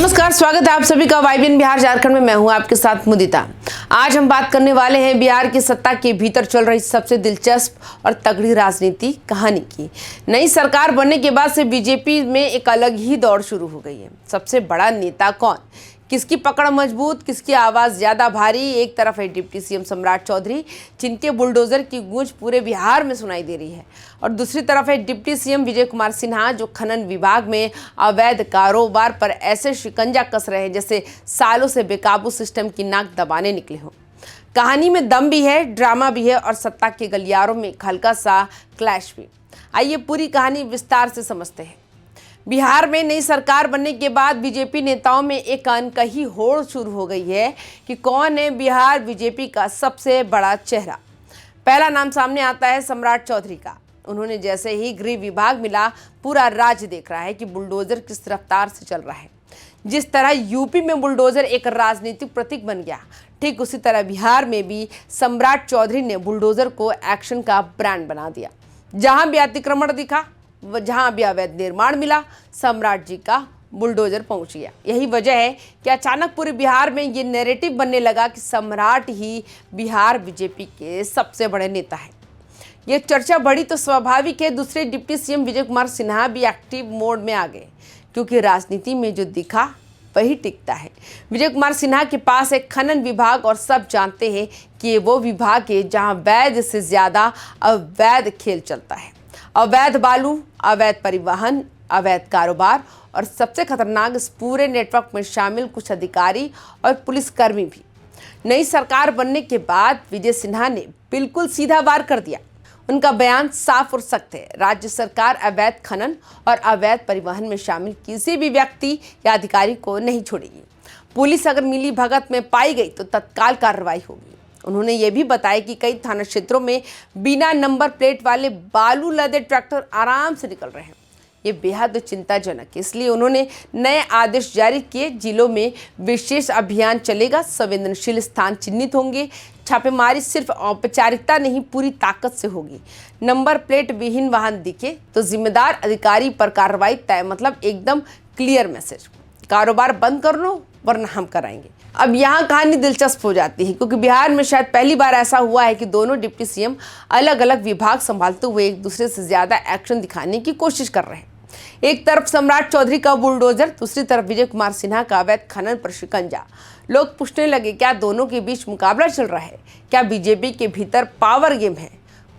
नमस्कार, स्वागत है आप सभी का वाईबीएन बिहार झारखंड में। मैं हूं आपके साथ मुदिता। आज हम बात करने वाले हैं बिहार की सत्ता के भीतर चल रही सबसे दिलचस्प और तगड़ी राजनीति कहानी की। नई सरकार बनने के बाद से बीजेपी में एक अलग ही दौड़ शुरू हो गई है। सबसे बड़ा नेता कौन, किसकी पकड़ मजबूत, किसकी आवाज़ ज़्यादा भारी। एक तरफ है डिप्टी सीएम सम्राट चौधरी, जिनके बुलडोजर की गूंज पूरे बिहार में सुनाई दे रही है, और दूसरी तरफ है डिप्टी सीएम विजय कुमार सिन्हा, जो खनन विभाग में अवैध कारोबार पर ऐसे शिकंजा कस रहे हैं जैसे सालों से बेकाबू सिस्टम की नाक दबाने निकले हों। कहानी में दम भी है, ड्रामा भी है, और सत्ता के गलियारों में एक हल्का सा क्लैश भी। आइए पूरी कहानी विस्तार से समझते हैं। बिहार में नई सरकार बनने के बाद बीजेपी नेताओं में एक अनकही होड़ शुरू हो गई है कि कौन है बिहार बीजेपी का सबसे बड़ा चेहरा। पहला नाम सामने आता है सम्राट चौधरी का। उन्होंने जैसे ही गृह विभाग मिला, पूरा राज्य देख रहा है कि बुलडोजर किस रफ्तार से चल रहा है। जिस तरह यूपी में बुलडोजर एक राजनीतिक प्रतीक बन गया, ठीक उसी तरह बिहार में भी सम्राट चौधरी ने बुलडोजर को एक्शन का ब्रांड बना दिया। जहां भी अतिक्रमण दिखा, जहां भी अवैध निर्माण मिला, सम्राट जी का बुलडोजर पहुंच गया। यही वजह है कि अचानक पूरे बिहार में ये नैरेटिव बनने लगा कि सम्राट ही बिहार बीजेपी के सबसे बड़े नेता हैं। ये चर्चा बढ़ी तो स्वाभाविक है दूसरे डिप्टी सीएम विजय कुमार सिन्हा भी एक्टिव मोड में आ गए, क्योंकि राजनीति में जो दिखा वही टिकता है। विजय कुमार सिन्हा के पास एक खनन विभाग, और सब जानते हैं कि ये वो विभाग है जहां वैध से ज्यादा अवैध खेल चलता है। अवैध बालू, अवैध परिवहन, अवैध कारोबार, और सबसे खतरनाक इस पूरे नेटवर्क में शामिल कुछ अधिकारी और पुलिसकर्मी भी। नई सरकार बनने के बाद विजय सिन्हा ने बिल्कुल सीधा वार कर दिया। उनका बयान साफ और सख्त है। राज्य सरकार अवैध खनन और अवैध परिवहन में शामिल किसी भी व्यक्ति या अधिकारी को नहीं छोड़ेगी। पुलिस अगर मिली भगत में पाई गई तो तत्काल कार्रवाई होगी। उन्होंने ये भी बताया कि कई थाना क्षेत्रों में बिना नंबर प्लेट वाले बालू लदे ट्रैक्टर आराम से निकल रहे हैं। ये बेहद चिंताजनक है, इसलिए उन्होंने नए आदेश जारी किए। जिलों में विशेष अभियान चलेगा, संवेदनशील स्थान चिन्हित होंगे। छापेमारी सिर्फ औपचारिकता नहीं, पूरी ताकत से होगी। नंबर प्लेट विहीन वाहन दिखे तो जिम्मेदार अधिकारी पर कार्रवाई तय, मतलब एकदम क्लियर मैसेज। कारोबार बंद कर लो वरना हम कराएंगे। अब यहाँ कहानी दिलचस्प हो जाती है, क्योंकि बिहार में शायद पहली बार ऐसा हुआ है कि दोनों डिप्टी सीएम अलग अलग विभाग संभालते हुए एक दूसरे से ज्यादा एक्शन दिखाने की कोशिश कर रहे हैं। एक तरफ सम्राट चौधरी का बुलडोजर, दूसरी तरफ विजय कुमार सिन्हा का अवैध खनन पर शिकंजा। लोग पूछने लगे, क्या दोनों के बीच मुकाबला चल रहा है? क्या बीजेपी के भीतर पावर गेम है?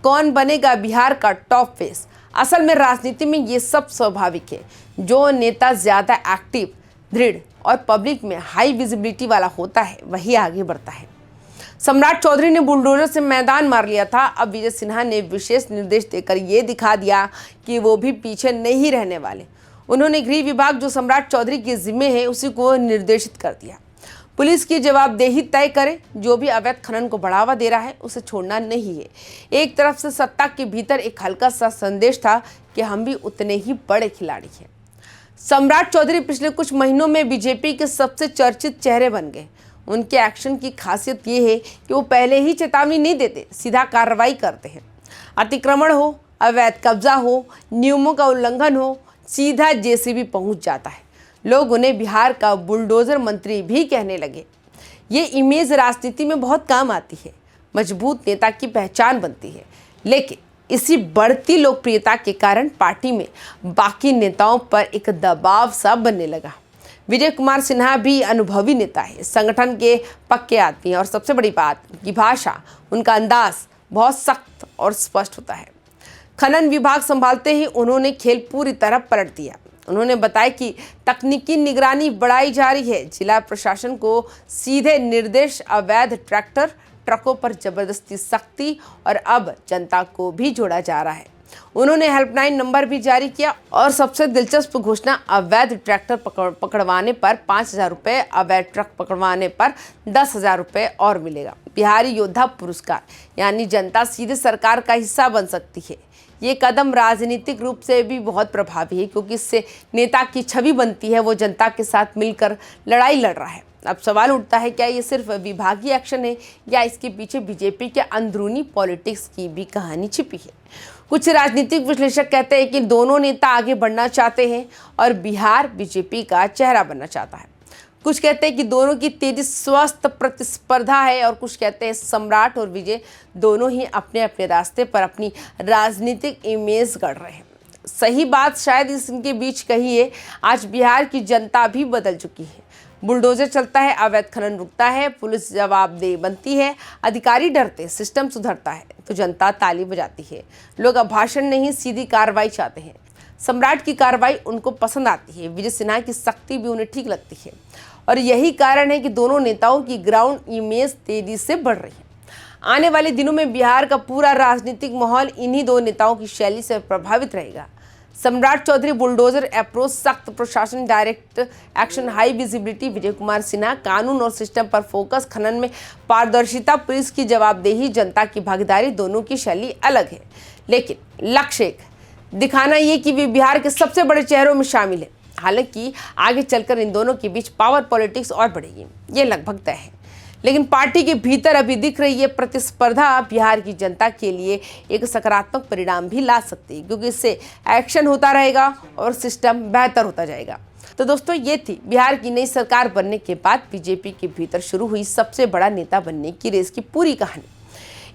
कौन बनेगा बिहार का टॉप फेस? असल में राजनीति में ये सब स्वाभाविक है। जो नेता ज्यादा एक्टिव, दृढ़ और पब्लिक में हाई विजिबिलिटी वाला होता है, वही आगे बढ़ता है। सम्राट चौधरी ने बुलडोजर से मैदान मार लिया था। अब विजय सिन्हा ने विशेष निर्देश देकर ये दिखा दिया कि वो भी पीछे नहीं रहने वाले। उन्होंने गृह विभाग, जो सम्राट चौधरी के जिम्मे है, उसी को निर्देशित कर दिया। पुलिस की जवाबदेही तय करे। जो भी अवैध खनन को बढ़ावा दे रहा है उसे छोड़ना नहीं है। एक तरफ से सत्ता के भीतर एक हल्का सा संदेश था कि हम भी उतने ही बड़े खिलाड़ी हैं। सम्राट चौधरी पिछले कुछ महीनों में बीजेपी के सबसे चर्चित चेहरे बन गए। उनके एक्शन की खासियत ये है कि वो पहले ही चेतावनी नहीं देते, सीधा कार्रवाई करते हैं। अतिक्रमण हो, अवैध कब्जा हो, नियमों का उल्लंघन हो, सीधा जेसीबी पहुंच जाता है। लोग उन्हें बिहार का बुलडोजर मंत्री भी कहने लगे। ये इमेज राजनीति में बहुत काम आती है, मजबूत नेता की पहचान बनती है। लेकिन इसी बढ़ती लोकप्रियता के कारण पार्टी में बाकी नेताओं पर एक दबाव सा बनने लगा। विजय कुमार सिन्हा भी अनुभवी नेता है, संगठन के पक्के आदमी, और सबसे बड़ी बात, उनकी भाषा, उनका अंदाज बहुत सख्त और स्पष्ट होता है। खनन विभाग संभालते ही उन्होंने खेल पूरी तरह पलट दिया। उन्होंने बताया कि तकनीकी निगरानी बढ़ाई जा रही है। जिला प्रशासन को सीधे निर्देश, अवैध ट्रैक्टर ट्रकों पर जबरदस्ती सख्ती, और अब जनता को भी जोड़ा जा रहा है। उन्होंने हेल्पलाइन नंबर भी जारी किया, और सबसे दिलचस्प घोषणा, अवैध ट्रैक्टर पकड़वाने पर 5,000 रुपये, अवैध ट्रक पकड़वाने पर 10,000 रुपये और मिलेगा। बिहारी योद्धा पुरस्कार, यानी जनता सीधे सरकार का हिस्सा बन सकती है। ये कदम राजनीतिक रूप से भी बहुत प्रभावी है, क्योंकि इससे नेता की छवि बनती है, वो जनता के साथ मिलकर लड़ाई लड़ रहा है। अब सवाल उठता है, क्या ये सिर्फ विभागीय एक्शन है या इसके पीछे बीजेपी के अंदरूनी पॉलिटिक्स की भी कहानी छिपी है? कुछ राजनीतिक विश्लेषक कहते हैं कि दोनों नेता आगे बढ़ना चाहते हैं और बिहार बीजेपी का चेहरा बनना चाहता है। कुछ कहते हैं कि दोनों की तेजी स्वस्थ प्रतिस्पर्धा है और कुछ कहते हैं सम्राट और विजय दोनों ही अपने अपने रास्ते पर अपनी राजनीतिक इमेज गढ़ रहे हैं। सही बात शायद इनके बीच कही है। आज बिहार की जनता भी बदल चुकी है। बुलडोजर चलता है, अवैध खनन रुकता है, पुलिस जवाबदेह बनती है, अधिकारी डरते, सिस्टम सुधरता है तो जनता ताली बजाती है। लोग अब भाषण नहीं, सीधी कार्रवाई चाहते हैं। सम्राट की कार्रवाई उनको पसंद आती है, विजय सिन्हा की सख्ती भी उन्हें ठीक लगती है और यही कारण है कि दोनों नेताओं की ग्राउंड इमेज तेजी से बढ़ रही है। आने वाले दिनों में बिहार का पूरा राजनीतिक माहौल इन्हीं दो नेताओं की शैली से प्रभावित रहेगा। सम्राट चौधरी बुलडोजर अप्रोच, सख्त प्रशासन, direct action, high visibility. Vijay Kumar Sinha कानून और सिस्टम पर फोकस, खनन में पारदर्शिता, पुलिस की जवाबदेही, जनता की भागीदारी। दोनों की शैली अलग है लेकिन लक्ष्य एक, दिखाना ये कि वे बिहार के सबसे बड़े चेहरों में शामिल है। हालांकि आगे चलकर इन दोनों के बीच पावर पॉलिटिक्स और बढ़ेगी, ये लगभग तय है। लेकिन पार्टी के भीतर अभी दिख रही है प्रतिस्पर्धा बिहार की जनता के लिए एक सकारात्मक परिणाम भी ला सकती है, क्योंकि इससे एक्शन होता रहेगा और सिस्टम बेहतर होता जाएगा। तो दोस्तों, ये थी बिहार की नई सरकार बनने के बाद बीजेपी के भीतर शुरू हुई सबसे बड़ा नेता बनने की रेस की पूरी कहानी।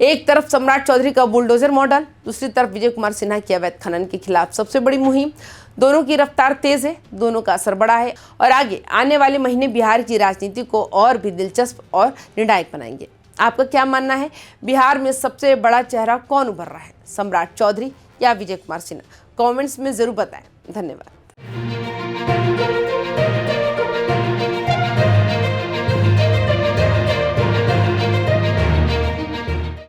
एक तरफ सम्राट चौधरी का बुलडोजर मॉडल, दूसरी तरफ विजय कुमार सिन्हा की अवैध खनन के खिलाफ सबसे बड़ी मुहिम। दोनों की रफ्तार तेज है, दोनों का असर बड़ा है और आगे आने वाले महीने बिहार की राजनीति को और भी दिलचस्प और निर्णायक बनाएंगे। आपका क्या मानना है? बिहार में सबसे बड़ा चेहरा कौन उभर रहा है, सम्राट चौधरी या विजय कुमार सिन्हा? कमेंट्स में जरूर बताएं। धन्यवाद।